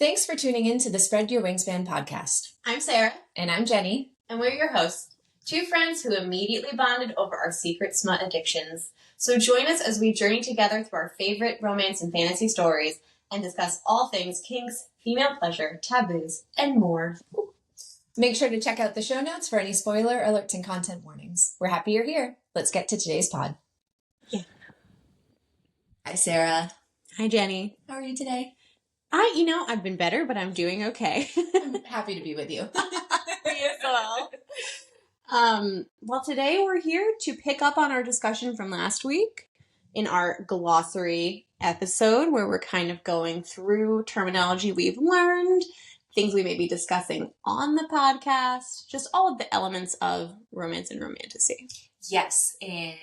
Thanks for tuning in to the Spread Your Wingspan podcast. I'm Sarah. And I'm Jennie. And we're your hosts, two friends who immediately bonded over our secret smut addictions. So join us as we journey together through our favorite romance and fantasy stories and discuss all things kinks, female pleasure, taboos, and more. Make sure to check out the show notes for any spoiler alerts and content warnings. We're happy you're here. Let's get to today's pod. Yeah. Hi, Sarah. Hi, Jennie. How are you today? I've been better, but I'm doing okay. I'm happy to be with you. Me as well. Well, today we're here to pick up on our discussion from last week in our Glossary episode, where we're kind of going through terminology we've learned, things we may be discussing on the podcast, just all of the elements of romance and romantasy. Yes, and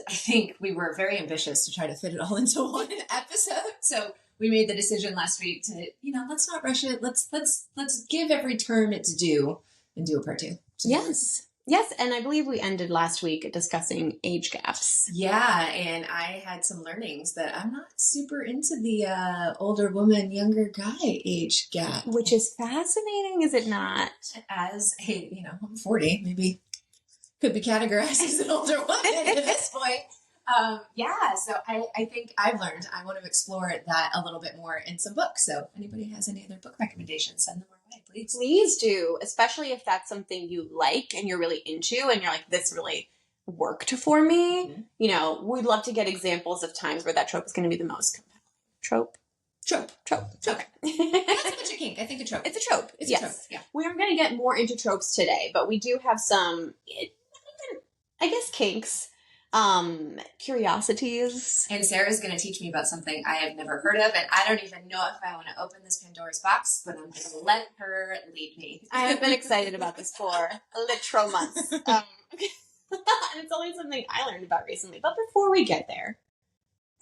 I think we were very ambitious to try to fit it all into one episode, so we made the decision last week to, let's not rush it. Let's give every term its due and do a part two. So Yes, and I believe we ended last week discussing age gaps. Yeah, and I had some learnings that I'm not super into the older woman, younger guy age gap. Which is fascinating, is it not? As I'm 40, maybe could be categorized as an older woman at this point. So I think I've learned I want to explore that a little bit more in some books. So if anybody has any other book recommendations, send them our way, please. Please do, especially if that's something you like and you're really into and you're like, this really worked for me. Mm-hmm. We'd love to get examples of times where that trope is going to be the most compelling. Trope. Okay. That's a bit kink. I think a trope. It's a trope. It's a trope. Yeah. We're going to get more into tropes today, but we do have some, I guess, kinks. Curiosities. And Sarah's going to teach me about something I have never heard of, and I don't even know if I want to open this Pandora's box, but I'm going to let her lead me. I have been excited about this for literal months. And it's only something I learned about recently. But before we get there,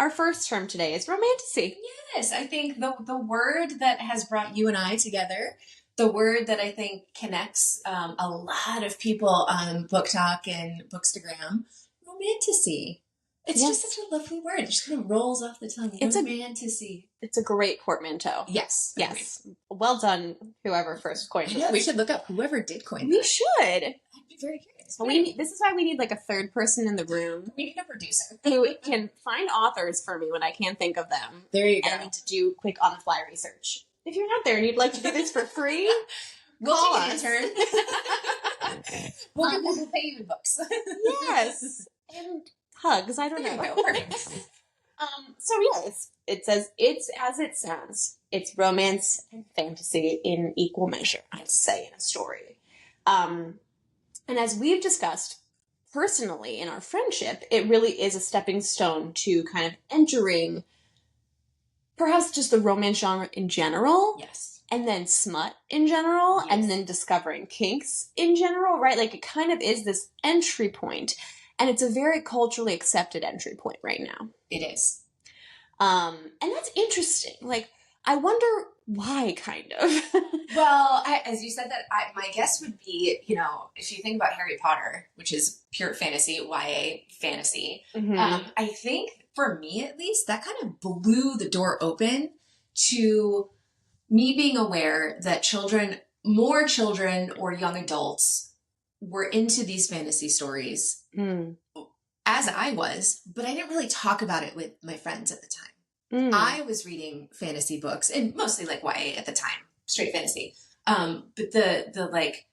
our first term today is romantasy. Yes, I think the word that has brought you and I together, the word that I think connects a lot of people on BookTok and Bookstagram, romantasy. It's just such a lovely word. It just kind of rolls off the tongue. Romantasy. It's a great portmanteau. Yes. Yes. Well done, whoever first coined it. We should look up whoever did coin that. We should. I'd be very curious. This is why we need like a third person in the room. We need a producer who can find authors for me when I can't think of them. There you go. And to do quick on-the-fly research. If you're out there and you'd like to do this for free, we'll call take us. an intern. We'll pay you in books. Yes. And hugs. I don't know. It says it's as it sounds. It's romance and fantasy in equal measure, I'd say, in a story. And as we've discussed personally in our friendship, it really is a stepping stone to kind of entering perhaps just the romance genre in general. Yes. And then smut in general. Yes. And then discovering kinks in general, right? Like it kind of is this entry point. And it's a very culturally accepted entry point right now. It is. And that's interesting. Like, I wonder why, kind of. Well, as you said that, my guess would be, if you think about Harry Potter, which is pure fantasy, YA fantasy, Mm-hmm. I think, for me at least, that kind of blew the door open to me being aware that more children or young adults were into these fantasy stories as I was, but I didn't really talk about it with my friends at the time. I was reading fantasy books and mostly like YA at the time, straight fantasy. But the like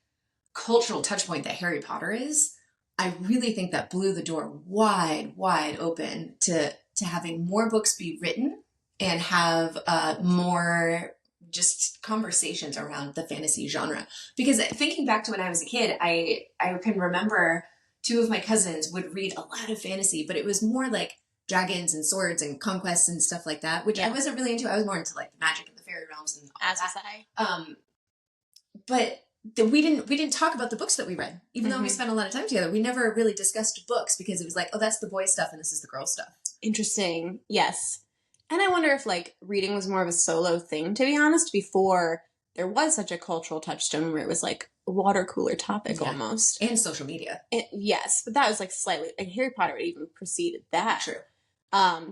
cultural touch point that Harry Potter is, I really think that blew the door wide open to having more books be written and have more just conversations around the fantasy genre. Because thinking back to when I was a kid, I can remember two of my cousins would read a lot of fantasy, but it was more like dragons and swords and conquests and stuff like that, which I wasn't really into. I was more into like the magic and the fairy realms and all that. But we didn't talk about the books that we read, even though we spent a lot of time together. We never really discussed books because it was like, oh, that's the boy stuff and this is the girl stuff. Interesting. Yes. And I wonder if like reading was more of a solo thing, to be honest, before there was such a cultural touchstone where it was like a water cooler topic almost. And social media. Yes, but that was like slightly, like Harry Potter even preceded that. True.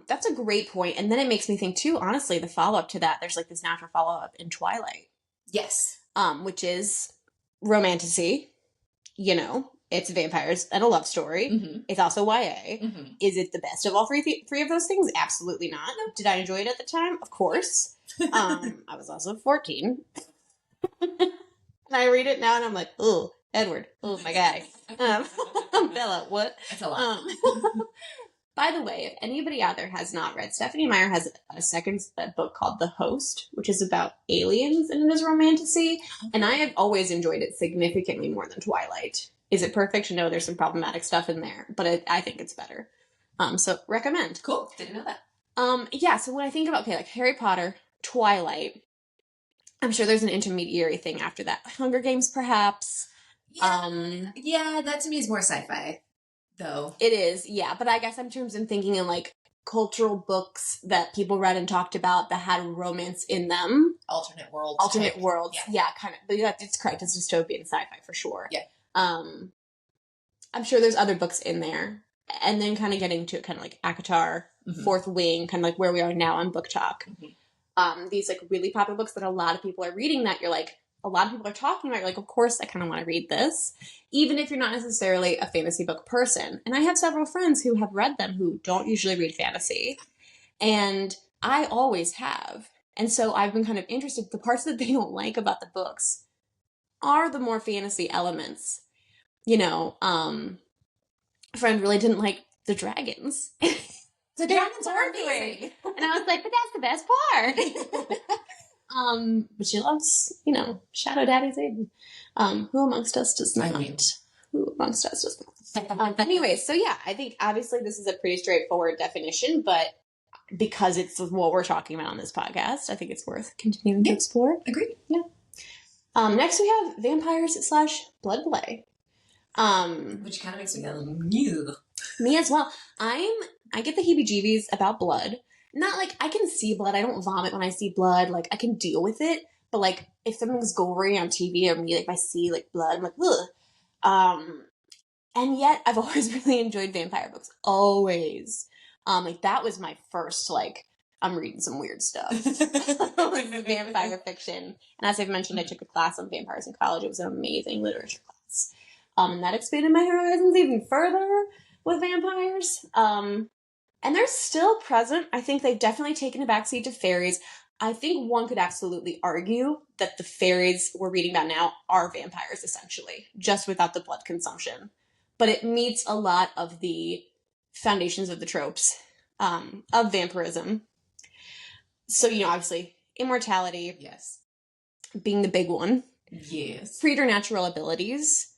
That's a great point. And then it makes me think too, honestly, the follow-up to that, there's like this natural follow-up in Twilight. Yes. Which is Romantasy. You know, it's vampires and a love story. Mm-hmm. It's also YA. Mm-hmm. Is it the best of all three of those things? Absolutely not. Did I enjoy it at the time? Of course. I was also 14. And I read it now and I'm like, oh, Edward. Oh, my guy. Bella, what? That's a lot. By the way, if anybody out there has not read, Stephanie Meyer has a second book called The Host, which is about aliens and it is romantasy. And I have always enjoyed it significantly more than Twilight. Is it perfect? No, there's some problematic stuff in there, but I think it's better. So recommend. Cool. Didn't know that. Yeah, so when I think about, like Harry Potter, Twilight, I'm sure there's an intermediary thing after that. Hunger Games, perhaps. Yeah, that to me is more sci-fi, though. It is, yeah. But I guess I'm thinking in like cultural books that people read and talked about that had romance in them. Alternate worlds. Yeah, kind of. But yeah, it's correct. It's dystopian sci-fi for sure. Yeah. I'm sure there's other books in there. And then kind of getting to kind of like ACOTAR, Fourth Wing, kind of like where we are now on BookTok. These like really popular books that a lot of people are reading that you're like, a lot of people are talking about, you're like, of course I kind of want to read this, even if you're not necessarily a fantasy book person. And I have several friends who have read them who don't usually read fantasy. And I always have. And so I've been kind of interested. The parts that they don't like about the books are the more fantasy elements. You know, a friend really didn't like the dragons. The dragons are amazing. And I was like, but that's the best part. But she loves, you know, Shadow Daddy's Aiden. Who amongst us does not? Who amongst us does not? Anyway, so yeah, I think obviously this is a pretty straightforward definition, but because it's what we're talking about on this podcast, I think it's worth continuing to explore. Agreed. Yeah. Next we have vampires / blood play. Which kind of makes me go, new. Me as well. I get the heebie-jeebies about blood. Not like I can see blood. I don't vomit when I see blood. Like I can deal with it. But like if something's gory on TV or me, like if I see like blood, I'm like, ugh. And yet I've always really enjoyed vampire books. Always. Like that was my first like I'm reading some weird stuff. Like vampire fiction. And as I've mentioned, I took a class on vampires in college. It was an amazing literature class. And that expanded my horizons even further with vampires. And they're still present. I think they've definitely taken a backseat to fairies. I think one could absolutely argue that the fairies we're reading about now are vampires, essentially, just without the blood consumption. But it meets a lot of the foundations of the tropes of vampirism. So, you know, obviously, immortality. Yes. Being the big one. Yes. Preternatural abilities.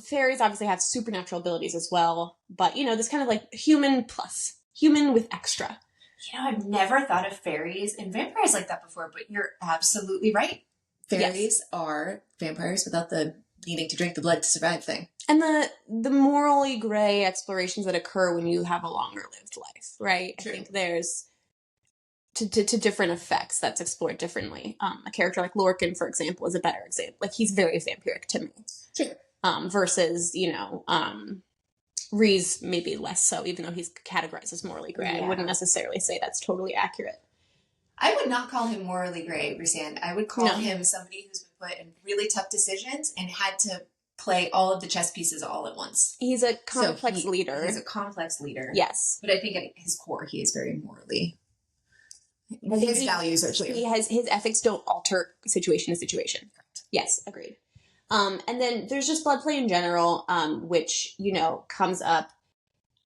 Fairies obviously have supernatural abilities as well, but, you know, this kind of like human with extra. You know, I've never thought of fairies and vampires like that before, but you're absolutely right. Fairies are vampires without the needing to drink the blood to survive thing. And the morally gray explorations that occur when you have a longer lived life, right? True. I think there's to different effects that's explored differently. A character like Lorcan, for example, is a better example. Like he's very vampiric to me. Sure. Versus, you know, Reese maybe less so, even though he's categorized as morally gray. Yeah. I wouldn't necessarily say that's totally accurate. I would not call him morally gray, Resand. I would call him somebody who's been put in really tough decisions and had to play all of the chess pieces all at once. He's a complex leader. He's a complex leader. Yes. But I think at his core, he is very morally... His values are clear. His ethics don't alter situation to situation. Correct. Yes, agreed. And then there's just blood play in general, which, you know, comes up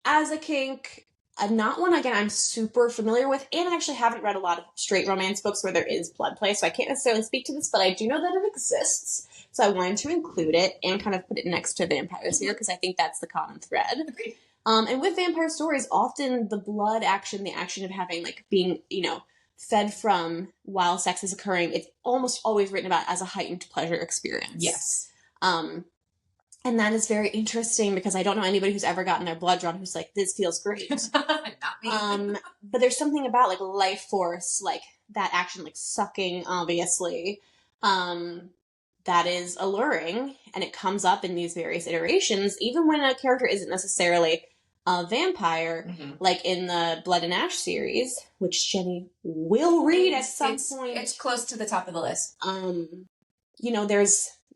as a kink. Not one, again, I'm super familiar with, and I actually haven't read a lot of straight romance books where there is blood play, so I can't necessarily speak to this, but I do know that it exists. So I wanted to include it and kind of put it next to vampires here, because I think that's the common thread. Agreed. And with vampire stories, often the blood action, the action of having, like, being, you know, fed from while sex is occurring, it's almost always written about as a heightened pleasure experience. Yes. And that is very interesting because I don't know anybody who's ever gotten their blood drawn who's like, this feels great. Not me. But there's something about like life force, like that action, like sucking, obviously, that is alluring, and it comes up in these various iterations, even when a character isn't necessarily a vampire, Mm-hmm. like in the Blood and Ash series, which Jenny will read at some point. It's close to the top of the list. You know,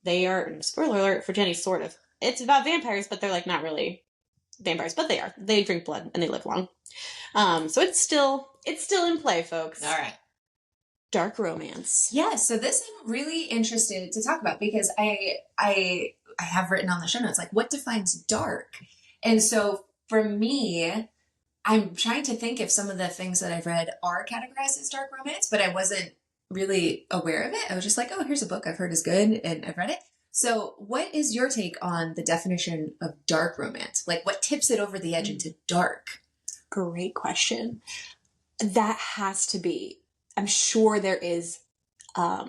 they are, spoiler alert for Jenny, sort of. It's about vampires, but they're like not really vampires, but they are. They drink blood and they live long. So it's still in play, folks. All right. Dark romance. Yeah, so this I'm really interested to talk about because I have written on the show notes, like, what defines dark? And so for me, I'm trying to think if some of the things that I've read are categorized as dark romance, but I wasn't really aware of it. I was just like, oh, here's a book I've heard is good and I've read it. So what is your take on the definition of dark romance? Like, what tips it over the edge into dark? Great question. That has to be, I'm sure there is a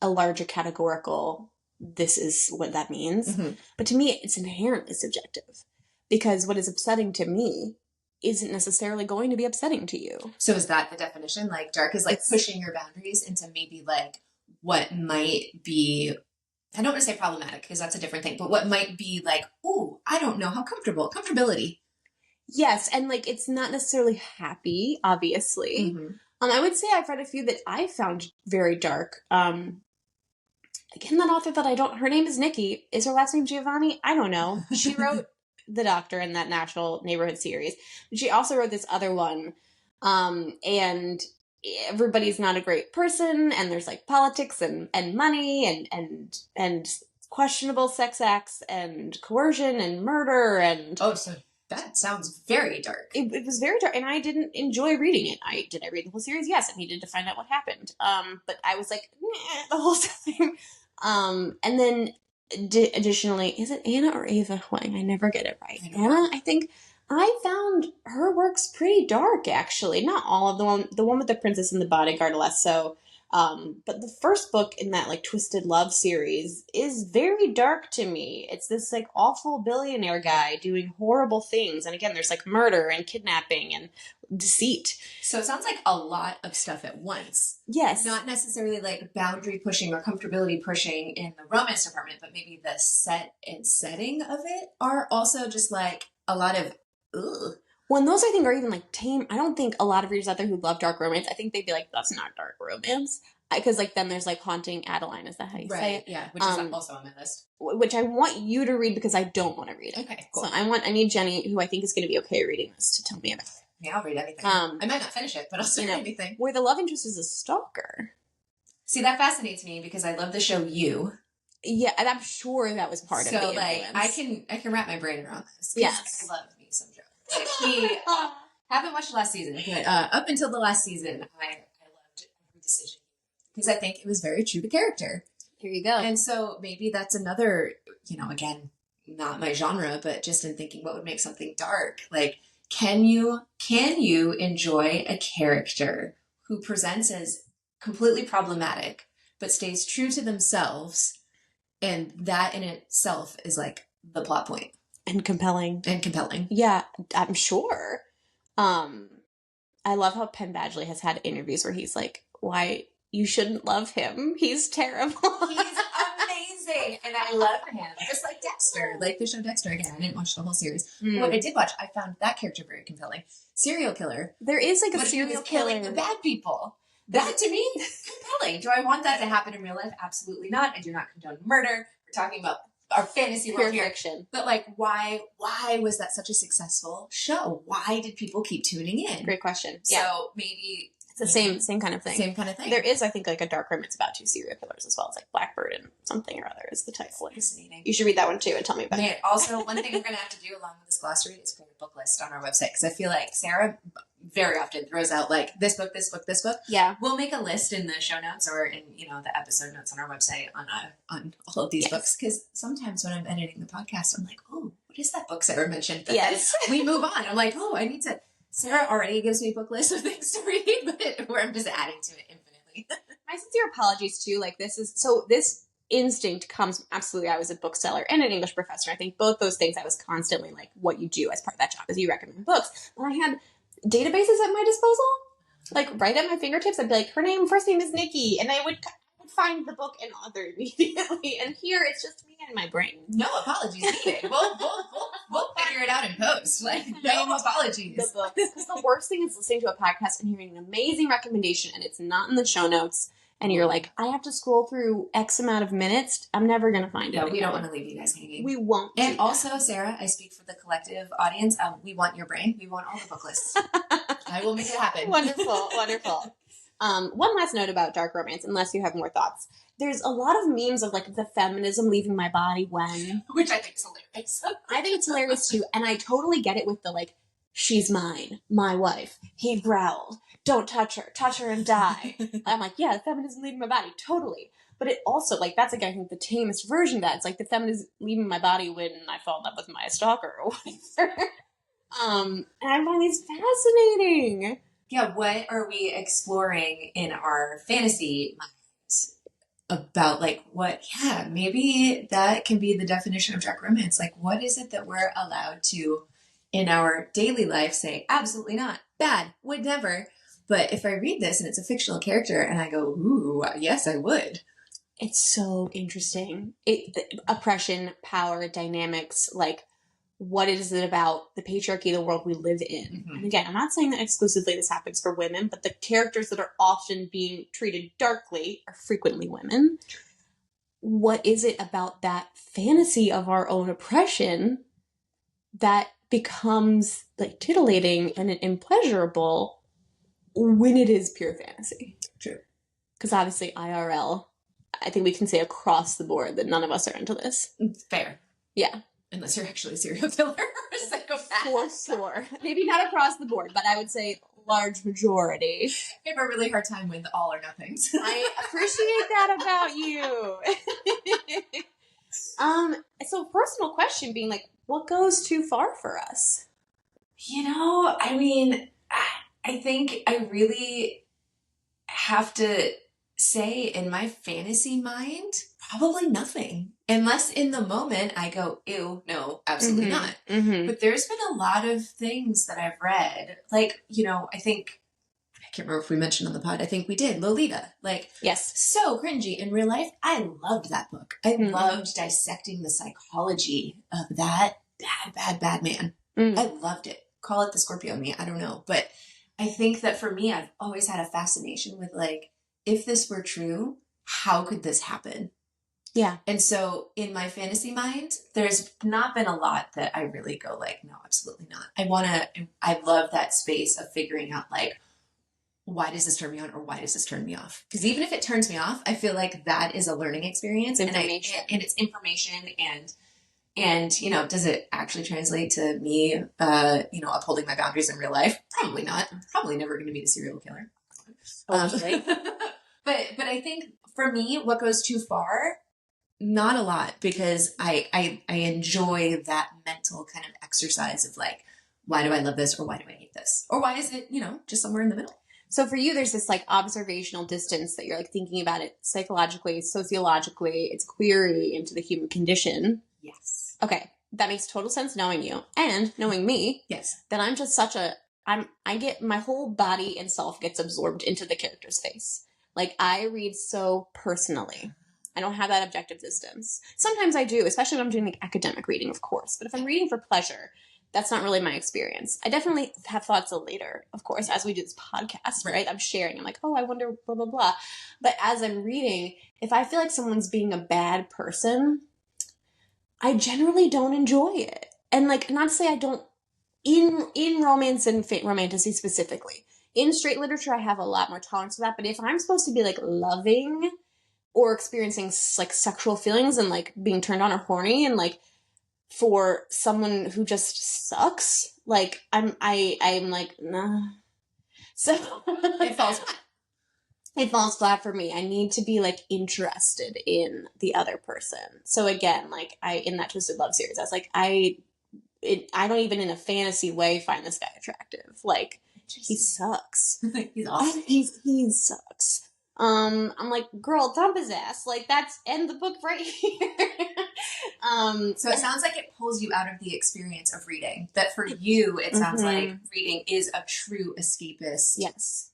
larger categorical, this is what that means. Mm-hmm. But to me, it's inherently subjective. Because what is upsetting to me isn't necessarily going to be upsetting to you. So is that the definition? Like, dark is like pushing your boundaries into maybe like what might be, I don't want to say problematic because that's a different thing, but what might be like, oh, I don't know how comfortability. Yes, and like it's not necessarily happy, obviously. Mm-hmm. I would say I've read a few that I found very dark. Again, that author that I don't, her name is Nikki. Is her last name Giovanni? I don't know. She wrote The Doctor in that National Neighborhood series. She also wrote this other one. And everybody's not a great person, and there's like politics and money and questionable sex acts and coercion and murder and So that sounds very dark. It was very dark, and I didn't enjoy reading it. I read the whole series? Yes, I needed to find out what happened. But I was like, the whole time. And then additionally, is it Anna or Ava Huang? I never get it right. Anna, I think. I found her works pretty dark, actually. Not all of the one with the princess and the bodyguard less so. But the first book in that like Twisted Love series is very dark to me. It's this like awful billionaire guy doing horrible things. And again, there's like murder and kidnapping and deceit. So it sounds like a lot of stuff at once. Yes. Not necessarily like boundary pushing or comfortability pushing in the romance department, but maybe the set and setting of it are also just like a lot of ugh. Well, and those I think are even like tame. I don't think a lot of readers out there who love dark romance, I think they'd be like, that's not dark romance. Because like then there's like Haunting Adeline, is that how you say it? Yeah, which is also on my list. Which I want you to read because I don't want to read it. Okay, cool. So I need Jenny, who I think is going to be okay reading this, to tell me about it. Yeah, I'll read anything. I might not finish it, but I'll still read anything. Where the love interest is a stalker. See, that fascinates me because I love the show You. Yeah, and I'm sure that was part of the influence. So like I can wrap my brain around this. Yes. I love me some Joe. Like, we haven't watched the last season, but up until the last season, I loved every decision because I think it was very true to character. Here you go. And so maybe that's another, again, not my genre, but just in thinking what would make something dark. Like, can you enjoy a character who presents as completely problematic, but stays true to themselves, and that in itself is like the plot point. And compelling. Yeah, I'm sure. I love how Penn Badgley has had interviews where he's like, why, you shouldn't love him. He's terrible. He's amazing. And I love him. Just like Dexter, like the show Dexter. Again, I didn't watch the whole series. What I did watch, I found that character very compelling. Serial killer. There is like a serial killer. Killing the bad people. That to me, compelling. Do I want that to happen in real life? Absolutely not. I do not condone murder. We're talking about our fantasy world here. Fiction. But like, why was that such a successful show? Why did people keep tuning in? Great question. So maybe it's the same kind of thing. Same kind of thing. There is, I think, like a dark romance about two serial killers as well. It's like Blackbird and something or other is the title. Fascinating. You should read that one too and tell me about it. Also, one thing we're going to have to do along with this glossary is create a book list on our website because I feel like Sarah very often throws out like this book. Yeah. We'll make a list in the show notes or in, the episode notes on our website on all of these books. Because sometimes when I'm editing the podcast, I'm like, oh, what is that book Sarah mentioned? But then we move on. I'm like, oh, I need to. Sarah already gives me a book list of things to read, but where I'm just adding to it infinitely. My sincere apologies too. Like this instinct comes absolutely. I was a bookseller and an English professor. I think both those things I was constantly like, what you do as part of that job is you recommend books. But I had databases at my disposal, like right at my fingertips. I'd be like, first name is Nikki, and I would find the book and author immediately. And here it's just me and my brain. No apologies needed. We'll figure figure it out in post. Like, no apologies. The book. Because the worst thing is listening to a podcast and hearing an amazing recommendation and it's not in the show notes. And you're like, I have to scroll through X amount of minutes. I'm never going to find it. No, we don't want to leave you guys hanging. We won't. And also, Sarah, I speak for the collective audience. We want your brain. We want all the book lists. I will make it happen. Wonderful, wonderful. One last note about dark romance, unless you have more thoughts. There's a lot of memes of like the feminism leaving my body when. Which I think is hilarious. I think it's hilarious too. And I totally get it with the like, she's mine, my wife. He growled. Don't touch her and die. I'm like, yeah, the feminism leaving my body, totally. But it also, like, that's, like, I think the tamest version of that. It's like the feminism leaving my body when I fall in love with my stalker or whatever. And I find these fascinating. Yeah, what are we exploring in our fantasy minds about, like, maybe that can be the definition of dark romance. Like, what is it that we're allowed to, in our daily life, say, absolutely not, bad, would never. But if I read this and it's a fictional character and I go, ooh, yes, I would. It's so interesting. Oppression, power, dynamics, like, what is it about the patriarchy of the world we live in? Mm-hmm. And again, I'm not saying that exclusively this happens for women, but the characters that are often being treated darkly are frequently women. What is it about that fantasy of our own oppression that becomes, like, titillating and pleasurable when it is pure fantasy? True. Because obviously IRL, I think we can say across the board that none of us are into this. Fair. Yeah. Unless you're actually a serial killer or a psychopath. For sure. Maybe not across the board, but I would say large majority. I have a really hard time with all or nothings. I appreciate that about you. So personal question being like, what goes too far for us? You know, I mean, I think I really have to say in my fantasy mind, probably nothing. Unless in the moment I go, ew, no, absolutely not. Mm-hmm. But there's been a lot of things that I've read. Like, you know, I can't remember if we mentioned on the pod, I think we did, Lolita. Like, yes, so cringy. In real life, I loved that book. I loved dissecting the psychology of that bad man. I loved it. Call it the Scorpio me, I don't know. But I think that for me, I've always had a fascination with, like, if this were true, how could this happen? Yeah. And so in my fantasy mind, there's not been a lot that I really go like, no, absolutely not. I love that space of figuring out, like, why does this turn me on or why does this turn me off? Because even if it turns me off, I feel like that is a learning experience. And it's information and, you know, does it actually translate to me, you know, upholding my boundaries in real life? Probably not. I'm probably never going to meet a serial killer. Okay. But I think for me, what goes too far, not a lot, because I enjoy that mental kind of exercise of, like, why do I love this or why do I hate this? Or why is it, you know, just somewhere in the middle? So for you, there's this, like, observational distance that you're, like, thinking about it psychologically, sociologically, it's query into the human condition. Yes. Okay. That makes total sense knowing you and knowing me. Yes. That I'm just I get, my whole body and self gets absorbed into the character's face. Like, I read so personally. I don't have that objective distance. Sometimes I do, especially when I'm doing, like, academic reading, of course. But if I'm reading for pleasure, that's not really my experience. I definitely have thoughts later, of course, as we do this podcast, right? I'm sharing. I'm like, oh, I wonder, blah, blah, blah. But as I'm reading, if I feel like someone's being a bad person, I generally don't enjoy it. And, like, not to say I don't, in romance and romantasy specifically. In straight literature, I have a lot more tolerance for that. But if I'm supposed to be, like, loving or experiencing, like, sexual feelings and, like, being turned on or horny and, like, for someone who just sucks, like, I'm like, nah. So it falls flat. It falls flat for me. I need to be, like, interested in the other person. So again, like, in that Twisted Love series, I was like, I don't even in a fantasy way find this guy attractive. Like, he sucks. He's awesome. He sucks. I'm like, girl, dump his ass. Like, that's end the book right here. So it sounds like it pulls you out of the experience of reading. That for you, it sounds like reading is a true escapist. Yes.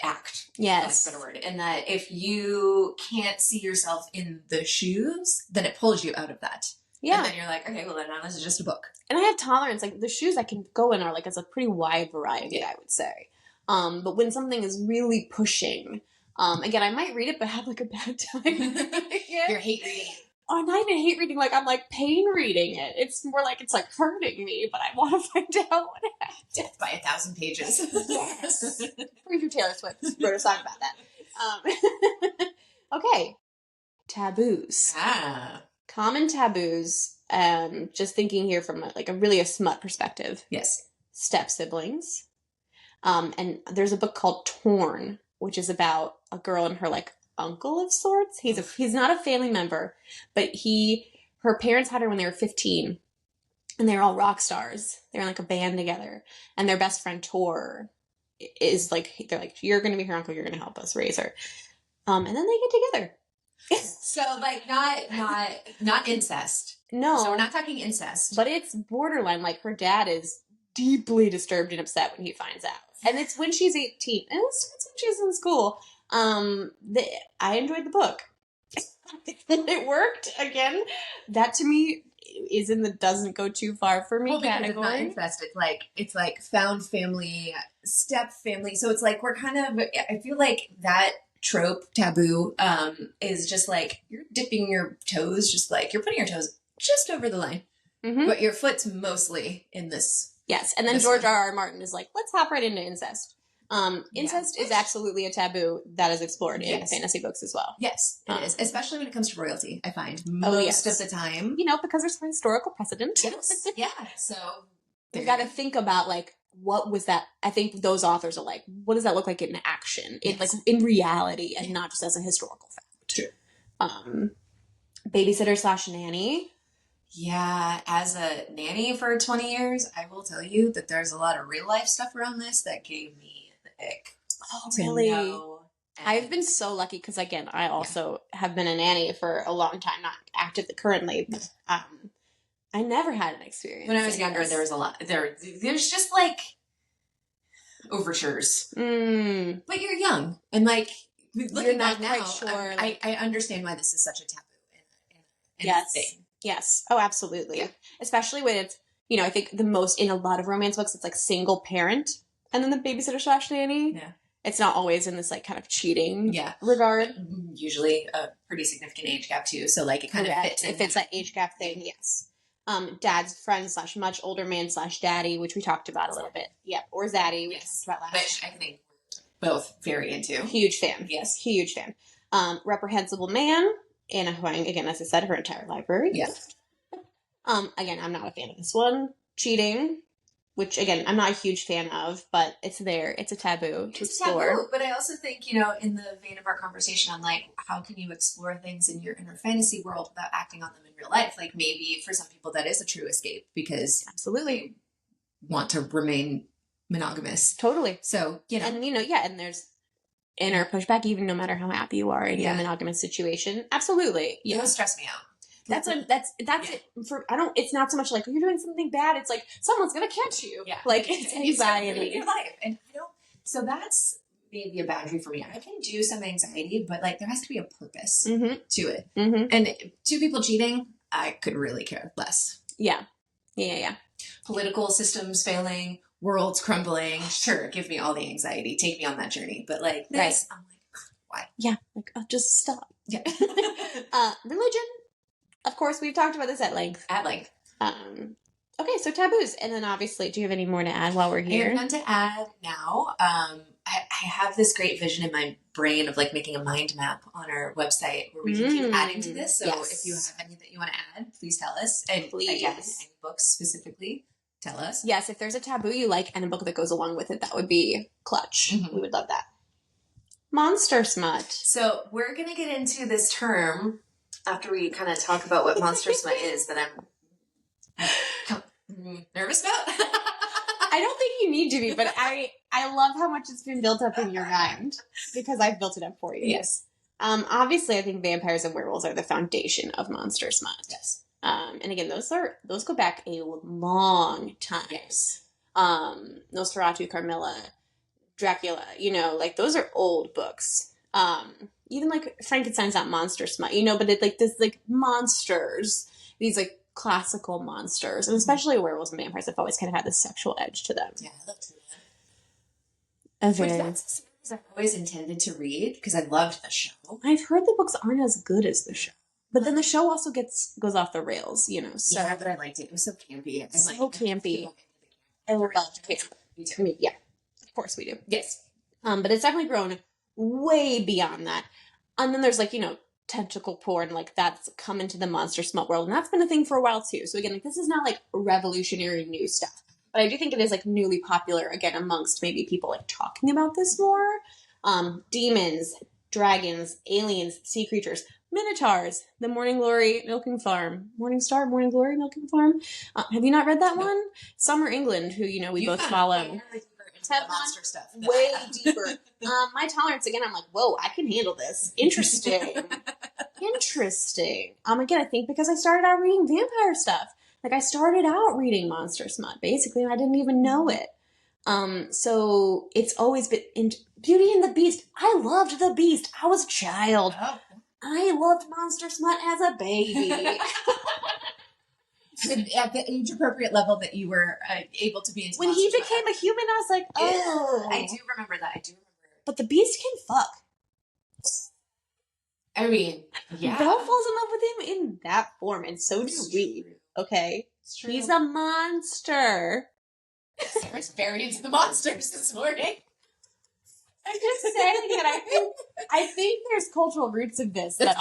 Act. Yes. That's a better word. And that if you can't see yourself in the shoes, then it pulls you out of that. Yeah. And then you're like, okay, well then now this is just a book. And I have tolerance. Like, the shoes I can go in are, like, it's a pretty wide variety, I would say. But when something is really pushing, again, I might read it, but have, like, a bad time. You're hate reading it. Oh, not even hate reading. Like, I'm, like, pain reading it. It's more like it's, like, hurting me, but I want to find out what happened. Death by 1,000 pages. Yes. Pretty sure Taylor Swift wrote a song about that. Okay. Taboos. Common taboos. Just thinking here from a smut perspective. Yes. Step siblings. And there's a book called Torn, which is about a girl and her like uncle of sorts. He's not a family member, but her parents had her when they were 15, and they were all rock stars. They're in like a band together, and their best friend Tor is like, they're like, you're going to be her uncle. You're going to help us raise her. And then they get together. So like not incest. No. So we're not talking incest. But it's borderline. Like, her dad is deeply disturbed and upset when he finds out. And it's when she's 18. And it's when she's in school. I enjoyed the book. It worked. Again, that to me is in the doesn't go too far for me category. It's not incest. It's like found family, step family. So it's like we're kind of, I feel like that trope, taboo, is just like you're dipping your toes, just like you're putting your toes just over the line. Mm-hmm. But your foot's mostly in this. Yes. And then George R.R. Martin is like, let's hop right into incest. Incest is absolutely a taboo that is explored in fantasy books as well. Yes, it is. Especially when it comes to royalty, I find. Most of the time. Because there's historical precedent. Yes. Yeah. So you've got to think about, like, what was that? I think those authors are like, what does that look like in action? In reality, and not just as a historical fact. True. Babysitter/nanny. Yeah, as a nanny for 20 years, I will tell you that there's a lot of real life stuff around this that gave me the ick. Oh, really? I've been so lucky because, again, I also have been a nanny for a long time, not actively currently, but I never had an experience. When I was younger, there was a lot. There's just like overtures. But you're young, and like looking back now, sure. I understand why this is such a taboo in a thing. Yes. Oh, absolutely. Yeah. Especially when it's, I think the most, in a lot of romance books, it's like single parent and then the babysitter/nanny. Yeah. It's not always in this like kind of cheating regard. Usually a pretty significant age gap too. So like it kind of fits. If it's that age gap thing, yes. Dad's friend/much older man/daddy, which we talked about a little bit. Yep. Or zaddy, we talked about last. Which I think we're both very into. Huge fan. Yes. Huge fan. Reprehensible man. Anna Huang, again, as I said, her entire library. Yes. Again, I'm not a fan of this one. Cheating, which, again, I'm not a huge fan of, but it's there. It's a taboo to explore. Taboo, but I also think, in the vein of our conversation on, like, how can you explore things in your inner fantasy world without acting on them in real life? Like, maybe for some people that is a true escape because absolutely they want to remain monogamous. Totally. So, And, and there's inner pushback, even no matter how happy you are in your monogamous situation. Absolutely. It would stress me out. That's it. It's not so much like you're doing something bad. It's like someone's going to catch you. Yeah. Like it's anxiety. In your life. And so that's maybe a boundary for me. I can do some anxiety, but like there has to be a purpose to it. Mm-hmm. And two people cheating, I could really care less. Yeah. Political systems failing, world's crumbling. Sure, give me all the anxiety. Take me on that journey. But like this, I'm like, why? Yeah, like just stop. Yeah. Religion. Of course, we've talked about this at length. Okay, so taboos. And then obviously, do you have any more to add while we're here? I have none to add now. I have this great vision in my brain of like making a mind map on our website where we can keep adding to this. So if you have any that you want to add, please tell us. And please. Again, any books specifically, tell us. Yes, if there's a taboo you like and a book that goes along with it, that would be clutch. Mm-hmm. We would love that. Monster smut. So we're going to get into this term after we kind of talk about what monster smut is that I'm nervous about. I don't think you need to be, but I love how much it's been built up in your mind because I've built it up for you. Yes. Obviously, I think vampires and werewolves are the foundation of monster smut. Yes. And again, those go back a long time. Yes. Nosferatu, Carmilla, Dracula, like those are old books. Even like Frankenstein's not monster smut, but it's like this like monsters, these like classical monsters, and especially werewolves and vampires have always kind of had this sexual edge to them. Yeah, I love to That's a series I've always intended to read because I loved the show. I've heard the books aren't as good as the show, but then the show also goes off the rails, So yeah, but I liked it. It was so campy. Campy. I love camp. I mean, yeah, of course we do. Yes. But it's definitely grown way beyond that. And then there's tentacle porn, that's come into the monster smut world, and that's been a thing for a while too. So again, this is not revolutionary new stuff, but I do think it is newly popular again amongst maybe people talking about this more. Demons, dragons, aliens, sea creatures, minotaurs, the Morning Glory Milking Farm, Morningstar, Morning Glory Milking Farm. Have you not read that one? Summer England, who we both follow. The monster stuff. Way deeper. My tolerance, again, I'm whoa, I can handle this. Interesting. Interesting. Again, I think because I started out reading vampire stuff. I started out reading monster smut, basically, and I didn't even know it. So it's always been in Beauty and the Beast. I loved the Beast. I was a child. Oh. I loved monster smut as a baby. At the age-appropriate level that you were able to be into. When he became a human, I was oh. I do remember that. But the Beast can fuck. I mean, yeah. Belle falls in love with him in that form, and so do we. Okay? He's a monster. Sarah's very into the monsters this morning. I'm just saying that I think there's cultural roots of this that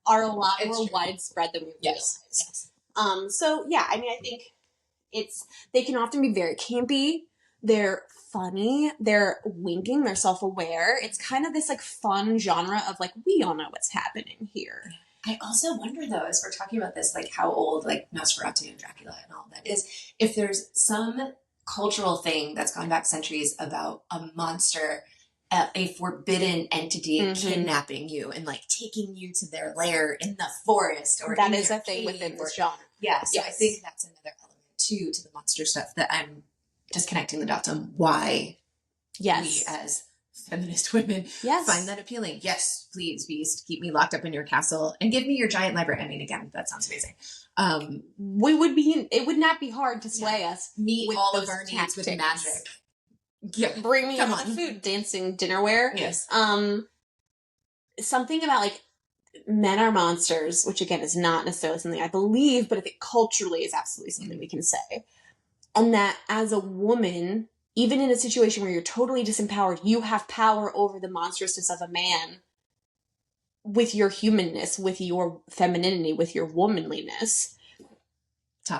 are a lot more widespread than we realize. Yes. So yeah, I mean, I think they can often be very campy. They're funny. They're winking. They're self-aware. It's kind of this fun genre of we all know what's happening here. I also wonder though, as we're talking about this, how old Nosferatu and Dracula and all that is, if there's some cultural thing that's gone back centuries about a monster, a forbidden entity kidnapping you and taking you to their lair in the forest, or that is a thing within this genre. Yeah, so yes. I think that's another element too to the monster stuff that I'm just connecting the dots on why we as feminist women find that appealing. Yes, please, Beast, keep me locked up in your castle and give me your giant library. I mean, again, that sounds amazing. It would not be hard to slay us. Meet with all of our needs with magic. Yeah, bring me the food, dancing, dinnerware. Yes. Something about men are monsters, which again is not necessarily something I believe, but I think culturally is absolutely something we can say. And that as a woman, even in a situation where you're totally disempowered, you have power over the monstrousness of a man with your humanness, with your femininity, with your womanliness.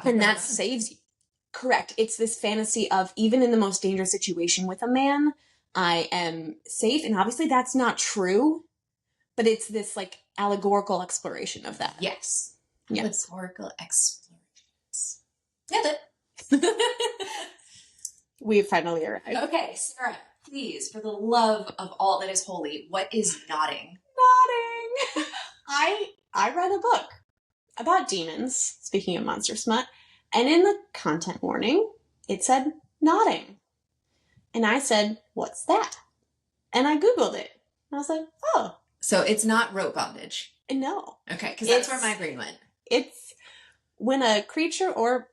And that saves you. Correct. It's this fantasy of, even in the most dangerous situation with a man, I am safe. And obviously that's not true, but it's this allegorical exploration of that. Yes. Yes. Allegorical explorations. Nailed it. We've finally arrived. Okay, Sarah, please, for the love of all that is holy, what is nodding? Nodding! I read a book about demons, speaking of monster smut, and in the content warning, it said nodding. And I said, what's that? And I Googled it. And I was like, oh. So it's not rope bondage? No. Okay, because that's where my brain went. It's when a creature, or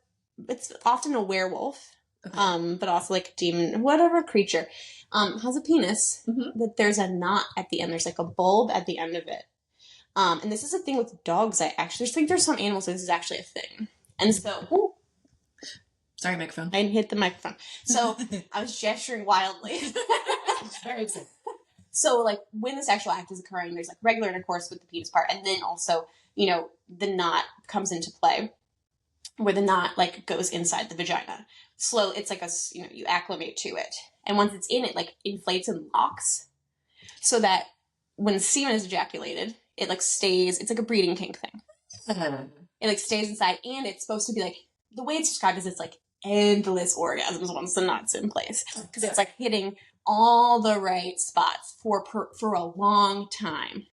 it's often a werewolf, but also a demon, whatever creature, has a penis, that there's a knot at the end. There's a bulb at the end of it. And this is a thing with dogs. I actually think there's some animals where this is actually a thing. And so, sorry, microphone. I hit the microphone. So I was gesturing wildly. Very excited. So, when the sexual act is occurring, there's regular intercourse with the penis part, and then also, the knot comes into play, where the knot goes inside the vagina. Slow, it's you acclimate to it, and once it's in, it inflates and locks, so that when semen is ejaculated, it stays. It's a breeding kink thing. It stays inside, and it's supposed to be the way it's described is it's endless orgasms once the knot's in place, because it's hitting all the right spots for a long time.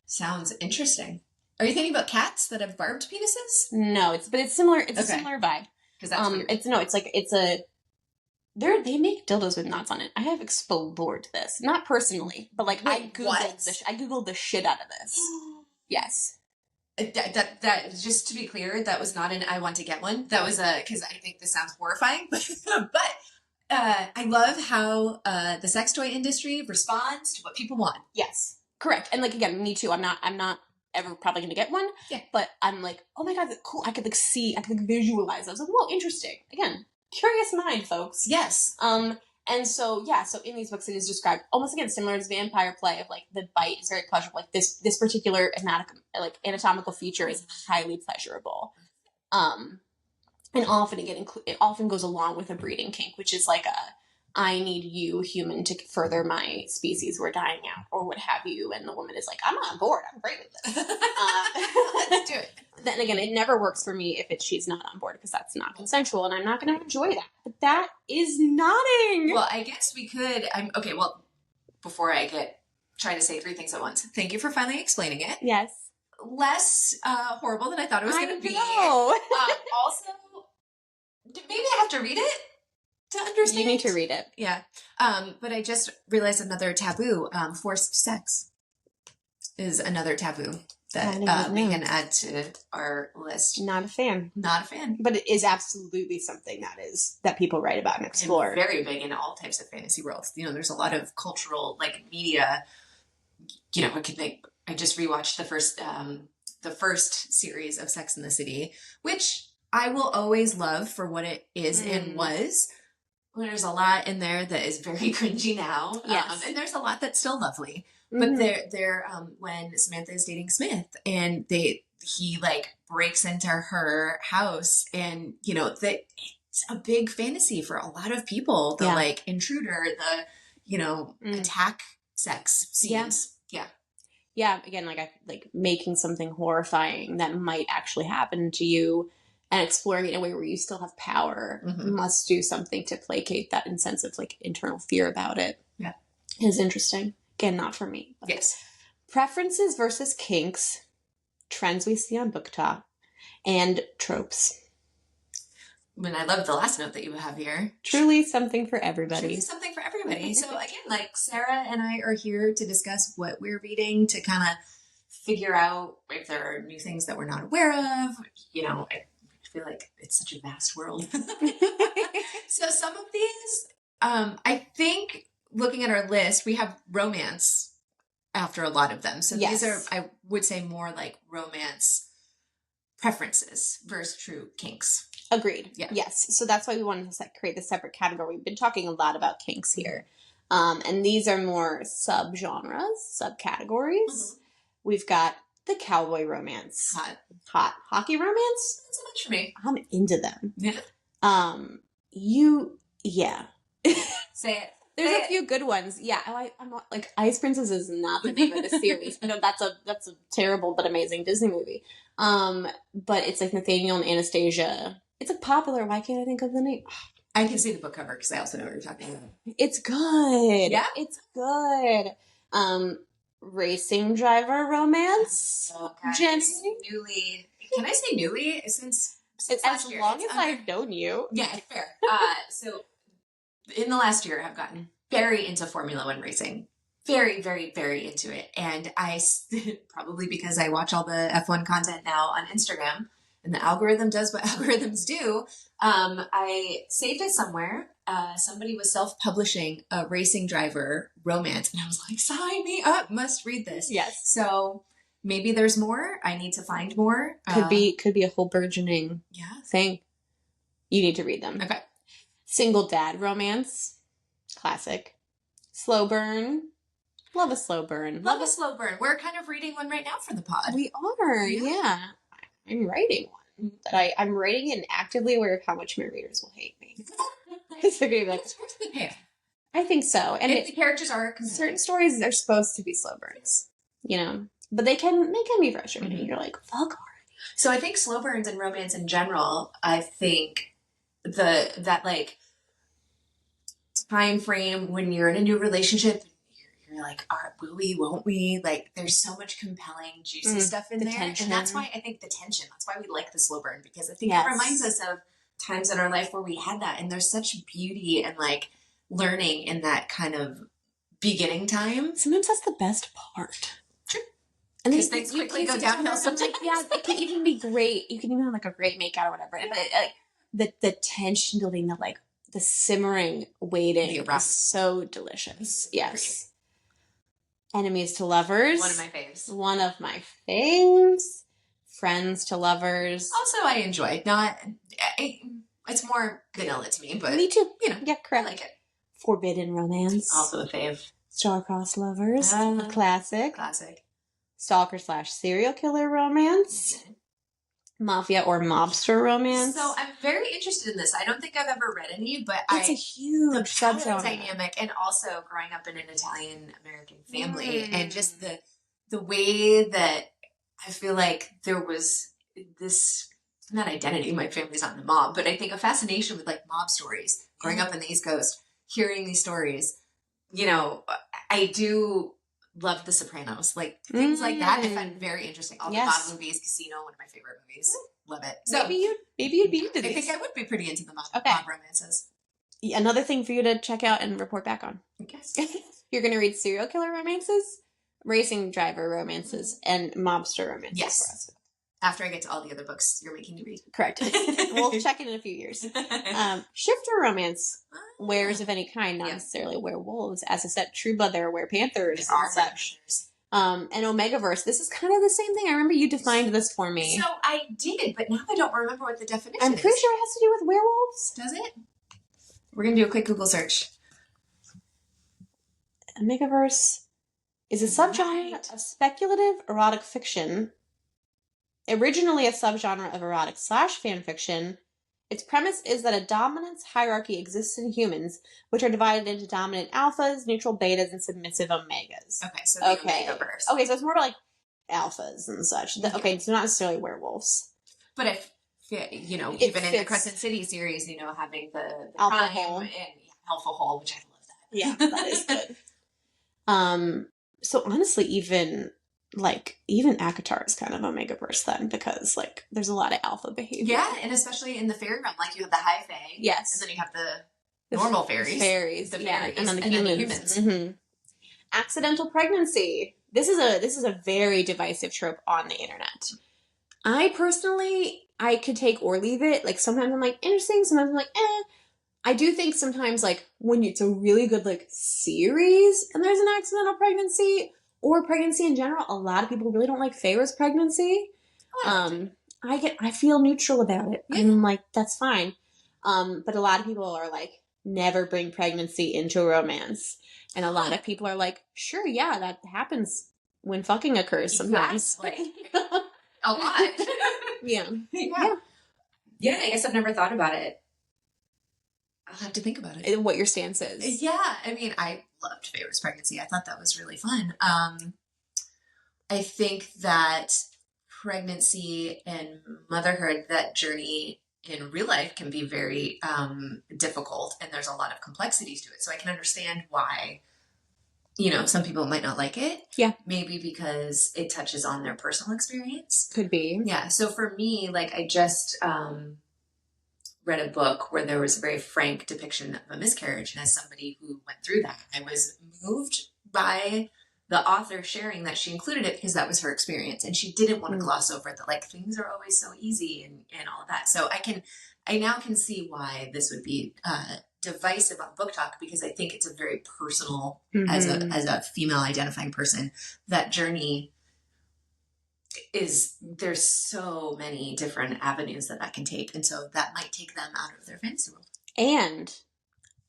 Sounds interesting. Are you thinking about cats that have barbed penises? No, it's similar. It's a similar vibe. Because that's weird. They make dildos with knots on it. I have explored this, not personally, but I googled the shit out of this. Yes. That just to be clear, that was not an I want to get one. That was a, because I think this sounds horrifying, but I love how the sex toy industry responds to what people want. Yes, correct. And like again, me too. I'm not ever probably gonna get one. Yeah. But I'm like, oh my god, that's cool. I could like see, I could like visualize. I was like, whoa, interesting. Again, curious mind, folks. Yes. And so yeah, so in these books it is described almost again similar to vampire play of like the bite is very pleasurable. Like this particular anatomical feature is highly pleasurable. And often again, it often goes along with a breeding kink, which is like I need you, human, to further my species. We're dying out, or what have you. And the woman is like, I'm on board. I'm great with this. Let's do it. Then again, it never works for me if she's not on board because that's not consensual, and I'm not going to enjoy that. But that is nodding. Well, I guess we could. Okay. Well, before I try to say three things at once, thank you for finally explaining it. Yes. Less horrible than I thought it was going to be. Also, maybe I have to read it to understand. You need to read it. Yeah. But I just realized another taboo. Forced sex is another taboo that we can add to our list. Not a fan. Not a fan. But it is absolutely something that people write about and explore. And very big in all types of fantasy worlds. You know, there's a lot of cultural, like, media. You know, I just rewatched the first series of Sex and the City, which I will always love for what it is and was. There's a lot in there that is very cringy now. Yes. And there's a lot that's still lovely. But they're when Samantha is dating Smith and he like breaks into her house and, you know, that it's a big fantasy for a lot of people. The like intruder, the, you know, attack sex scenes. Yeah. Yeah. Again, like making something horrifying that might actually happen to you and exploring it in a way where you still have power must do something to placate that sense of like internal fear about it. Yeah. Is interesting. Again, not for me. Yes. Preferences versus kinks, trends we see on BookTok, and tropes. I mean, I love the last note that you have here. Truly something for everybody. Truly something for everybody. So again, like Sarah and I are here to discuss what we're reading, to kind of figure out if there are new things that we're not aware of. You know, I feel like it's such a vast world. So some of these, I think, looking at our list, we have romance after a lot of them. So these are, I would say, more like romance preferences versus true kinks. Agreed. Yeah. Yes. So that's why we wanted to create this separate category. We've been talking a lot about kinks here. And these are more subgenres, subcategories. We've got the cowboy romance. Hot. Hockey romance? Not so much for me. I'm into them. Yeah. Say it. There's a few good ones. Yeah. I'm not, like, Ice Princess is not the name of the series. I know that's a terrible but amazing Disney movie. But it's like Nathaniel and Anastasia. It's a popular. Why can't I think of the name? I can see the book cover because I also know what you're talking about. It's good. Yeah? It's good. Racing driver romance. Jennie. Newly. Can I say newly? Since as long as I've known you. Yeah, fair. So in the last year, I've gotten very into Formula One racing. Very, very, very into it. And I, probably because I watch all the F1 content now on Instagram, and the algorithm does what algorithms do, I saved it somewhere. Somebody was self-publishing a racing driver romance, and I was like, sign me up, must read this. Yes. So maybe there's more. I need to find more. Could be a whole burgeoning thing. You need to read them. Okay. Single dad romance. Classic. Slow burn. Love a slow burn. Love a slow burn. We're kind of reading one right now for the pod. We are, yeah. I'm writing one. That I'm writing it and actively aware of how much my readers will hate me. Because they're going to be like, I think so. And if the characters are certain stories are supposed to be slow burns, you know, but they can be frustrating. You're like, fuck already. So I think slow burns and romance in general, I think that like time frame when you're in a new relationship, you're like, will we, won't we? Like, there's so much compelling, juicy stuff in there. Tension. And that's why I think the tension, that's why we like the slow burn, because I think it reminds us of times in our life where we had that. And there's such beauty and like learning in that kind of beginning time. Sometimes that's the best part. True. And because things quickly go downhill sometimes. Yeah, it can even be great. You can even have like a great makeout or whatever. But the tension building, the simmering waiting is so delicious. Yes. Enemies to lovers. One of my faves. One of my faves. Friends to lovers. Also, I enjoy. It's more vanilla to me, but me too. Yeah, correct. I like it. Forbidden romance. Also a fave. Star-crossed lovers. A classic. Stalker/serial killer romance. Okay. Mafia or mobster romance. So I'm very interested in this. I don't think I've ever read any, but it's a huge subgenre dynamic, and also growing up in an Italian American family, and just the way that I feel like there was this, not identity. My family's not in the mob, but I think a fascination with like mob stories. Growing up in the East Coast, hearing these stories, I do love The Sopranos, like things like that. I find very interesting. All the mob movies, Casino, one of my favorite movies. Love it. So maybe you'd be into these. I think I would be pretty into the mob romances. Another thing for you to check out and report back on. I guess. You're going to read serial killer romances, racing driver romances, and mobster romances for us. After I get to all the other books you're making me read. Correct. We'll check in a few years. Shifter romance, wares of any kind, not necessarily werewolves. As I said, True Blood, there are werepanthers and such. And Omegaverse, this is kind of the same thing. I remember you defined this for me. So I did, but now I don't remember what the definition is. I'm pretty sure it has to do with werewolves. Does it? We're going to do a quick Google search. Omegaverse is a subgenre of speculative erotic fiction. Originally a subgenre of erotic/fan fiction, its premise is that a dominance hierarchy exists in humans, which are divided into dominant alphas, neutral betas, and submissive omegas. Okay, so the Omegaverse. Okay, so it's more like alphas and such. Okay, so not necessarily werewolves. But if, even in the Crescent City series, having the alpha hole. And alpha hole, which I love that. Yeah, that is good. So honestly, even ACOTAR is kind of Omegaverse then, because there's a lot of alpha behavior. Yeah, and especially in the fairy realm, you have the high fae. Yes. And then you have the normal fairies. Fairies. The fairies. And then the humans. Mm-hmm. Accidental pregnancy. This is a very divisive trope on the internet. I could take or leave it. Sometimes I'm interesting, sometimes I'm I do think sometimes when it's a really good series and there's an accidental pregnancy, or pregnancy in general, a lot of people really don't like Feyre's pregnancy. I feel neutral about it. Yeah. I'm that's fine. But a lot of people are never bring pregnancy into a romance. And a lot of people are sure, yeah, that happens when fucking occurs sometimes. A lot. Yeah. Yeah, I guess I've never thought about it. I'll have to think about it. What your stance is. Yeah, I loved Feyre's pregnancy. I thought that was really fun. I think that pregnancy and motherhood, that journey in real life can be very difficult, and there's a lot of complexities to it. So I can understand why, some people might not like it. Yeah. Maybe because it touches on their personal experience. Could be. Yeah. So for me, I just read a book where there was a very frank depiction of a miscarriage. And as somebody who went through that, I was moved by the author sharing that she included it because that was her experience. And she didn't want to gloss over it, that things are always so easy and all of that. So I now can see why this would be divisive on BookTok, because I think it's a very personal, as a female identifying person, that journey there's so many different avenues that can take, and so that might take them out of their fantasy world. And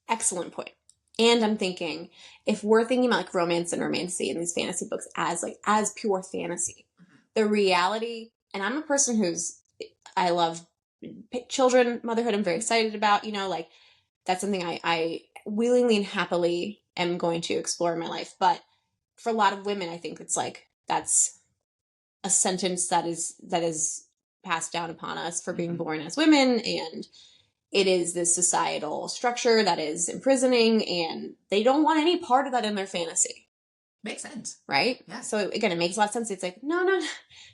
excellent point. And I'm thinking, if we're thinking about romance and romantasy in these fantasy books as pure fantasy, the reality, and I'm a person I love children, motherhood, I'm very excited about, that's something I willingly and happily am going to explore in my life. But for a lot of women, I think it's that's a sentence that is passed down upon us for being born as women, and it is this societal structure that is imprisoning, and they don't want any part of that in their fantasy. Makes sense. Right? Yeah. So again, it makes a lot of sense. It's no,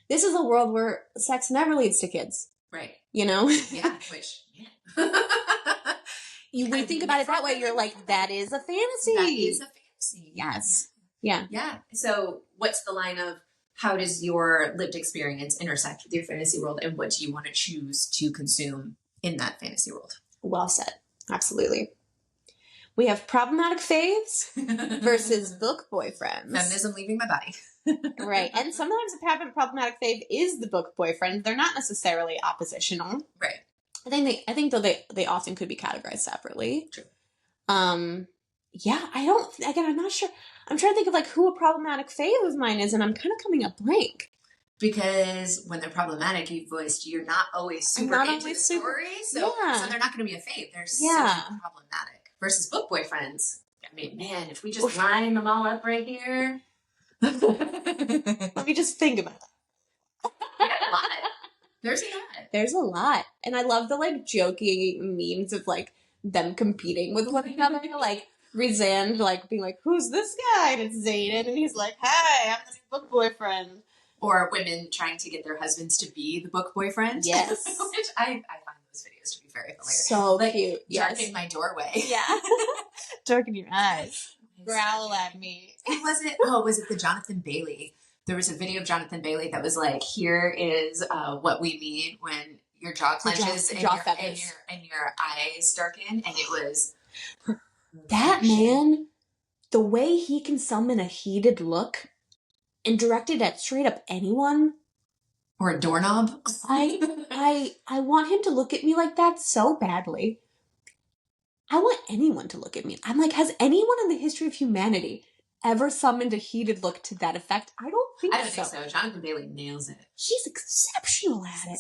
this is a world where sex never leads to kids. Right. Yeah, which, we think about it that way, you're that is a fantasy. That is a fantasy. Yes. Yeah. So what's the line of, how does your lived experience intersect with your fantasy world, and what do you want to choose to consume in that fantasy world? Well said. Absolutely. We have problematic faves versus book boyfriends. Feminism leaving my body. Right. And sometimes a problematic fave is the book boyfriend. They're not necessarily oppositional. Right. I think though they often could be categorized separately. True. Yeah, I'm not sure. I'm trying to think of like who a problematic fave of mine is, and I'm kind of coming up blank. Because when they're problematic, you've voiced you're not always super into the story, so they're not going to be a fave. They're simply problematic. Versus book boyfriends. I mean, man, if we just line them all up right here. Let me just think about that. A lot. There's a lot. And I love the like joking memes of like them competing with one another, like Rizand like being like, "Who's this guy?" And it's Zayden, and he's like, "Hi, I'm the book boyfriend." Or women trying to get their husbands to be the book boyfriend. Yes. Which I find those videos to be very hilarious. So like, cute. Darken my doorway. Yeah. Darken your eyes. Growl at me. Was it the Jonathan Bailey? There was a video of Jonathan Bailey that was like, here is what we mean when your jaw clenches and your eyes darken. And it was... That man, the way he can summon a heated look and direct it at straight up anyone. Or a doorknob. I want him to look at me like that so badly. I want anyone to look at me. I'm like, has anyone in the history of humanity ever summoned a heated look to that effect? I don't think so. Jonathan Bailey nails it. She's exceptional at it.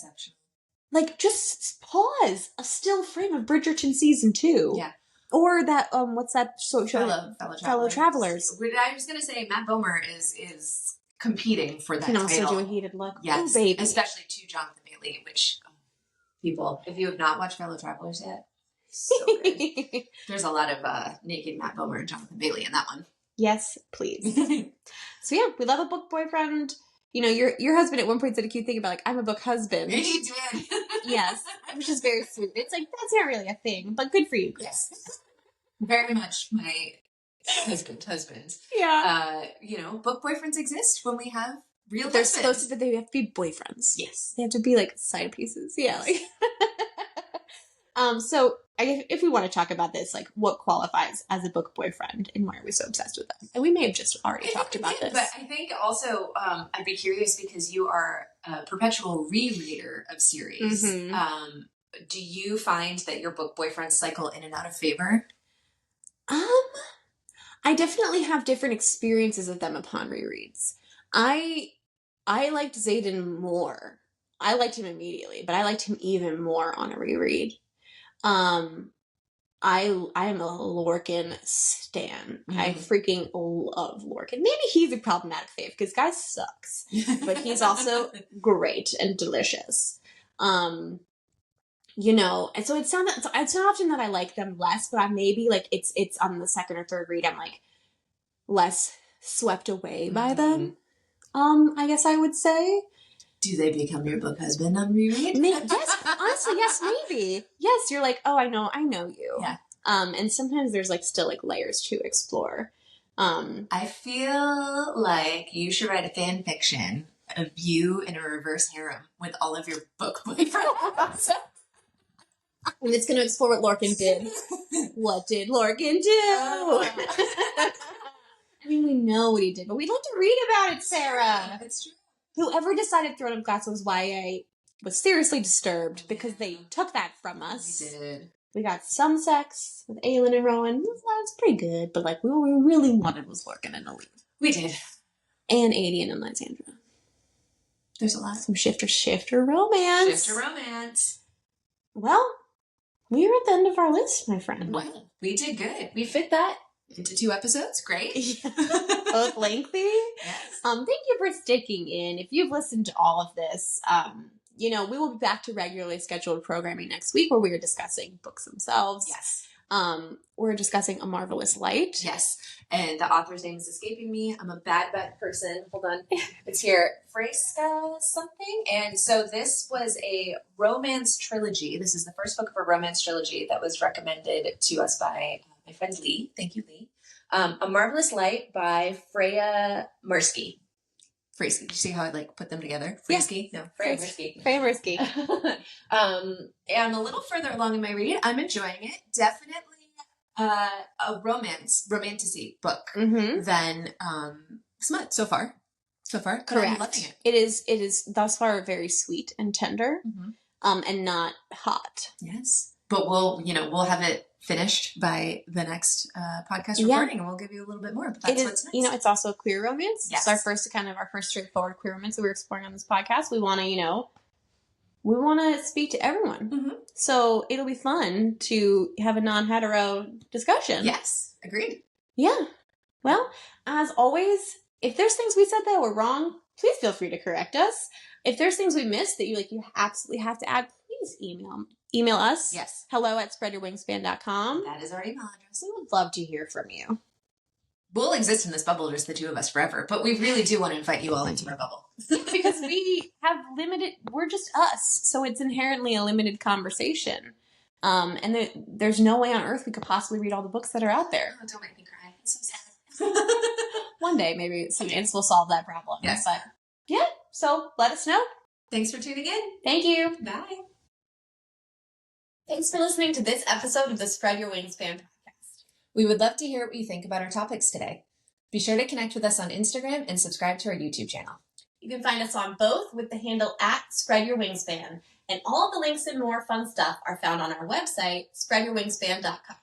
Like, just pause a still frame of Bridgerton season 2. Yeah. Or that, what's that show? Fellow Travelers. I was going to say, Matt Bomer is competing for that title. Can also do a heated look. Yes, oh, baby. Especially to Jonathan Bailey, which, people, if you have not watched Fellow Travelers yet, so good. There's a lot of naked Matt Bomer and Jonathan Bailey in that one. Yes, please. So yeah, we love a book boyfriend. You know, your husband at one point said a cute thing about like, I'm a book husband. He did. Yes, which is very sweet. It's like, that's not really a thing, but good for you, Chris. Yes. Very much my husband. Yeah. Book boyfriends exist when we have real They're husbands. supposed to, they have to be boyfriends. Yes. They have to be like side pieces. Yeah. Like so I guess if we want to talk about this, like what qualifies as a book boyfriend and why are we so obsessed with them? And we may have just already talked about this. But I think also I'd be curious because you are a perpetual rereader of series. Mm-hmm. Do you find that your book boyfriends cycle in and out of favor? I definitely have different experiences of them upon rereads. I liked Zayden more. I liked him immediately, but I liked him even more on a reread. I am a Lorcan stan. Mm-hmm. I freaking love Lorcan. Maybe he's a problematic fave because guy sucks, but he's also great and delicious. And so it's not often that I like them less, but I maybe like it's on the second or third read I'm like less swept away by them. I guess I would say. Do they become your book husband on reread? Yes, honestly, yes, maybe. Yes, you're like, oh, I know you. Yeah. And sometimes there's like still like layers to explore. I feel like you should write a fan fiction of you in a reverse harem with all of your book boyfriends. And it's going to explore what Lorcan did. What did Lorcan do? I mean, we know what he did, but we'd like to read about it, Sarah. It's true. Whoever decided Throne of Glass was YA was seriously disturbed because they took that from us. We did. We got some sex with Aelin and Rowan. That's pretty good, but like what we really wanted was Lorcan and Aline. We did. And Adian and Lysandra. There's a lot. Some shifter romance. Shifter romance. Well, we are at the end of our list, my friend. Well, we did good. We fit that into 2 episodes. Great. Both lengthy. Yes. Thank you for sticking in. If you've listened to all of this, we will be back to regularly scheduled programming next week where we are discussing books themselves. Yes. We're discussing A Marvelous Light. Yes. And the author's name is escaping me. I'm a bad person. Hold on. It's here. Fresca something. And so this was a romance trilogy. This is the first book of a romance trilogy that was recommended to us by my friend Lee. Thank you, Lee. A Marvelous Light by Freya Mursky. Frisky. Did you see how I put them together? Frisky? Yeah. No, Frisky. Frisky. And a little further along in my read, I'm enjoying it. Definitely a romantasy book than Smut so far. But Correct. I'm loving it. It is thus far very sweet and tender, and not hot. Yes. But we'll have it finished by the next podcast recording, and we'll give you a little bit more. But that's what's nice. It's also a queer romance. Yes. It's our first straightforward queer romance that we're exploring on this podcast. We want to speak to everyone. So it'll be fun to have a non-hetero discussion. Yes. Agreed. Yeah. Well, as always, if there's things we said that were wrong, please feel free to correct us. If there's things we missed that you absolutely have to add, please email us. Yes. hello@spreadyourwingspan.com. That is our email address. We would love to hear from you. We'll exist in this bubble, just the two of us, forever. But we really do want to invite you all into our bubble. Because we have we're just us. So it's inherently a limited conversation. And there's no way on earth we could possibly read all the books that are out there. Oh, don't make me cry. It's so sad. One day, maybe some ants will solve that problem. Yes. But yeah, so let us know. Thanks for tuning in. Thank you. Bye. Thanks for listening to this episode of the Spread Your Wingspan podcast. We would love to hear what you think about our topics today. Be sure to connect with us on Instagram and subscribe to our YouTube channel. You can find us on both with the handle @SpreadYourWingspan, and all of the links and more fun stuff are found on our website, spreadyourwingspan.com.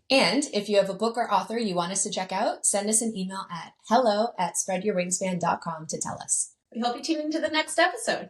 And if you have a book or author you want us to check out, send us an email at hello@spreadyourwingspan.com to tell us. We hope you tune into the next episode.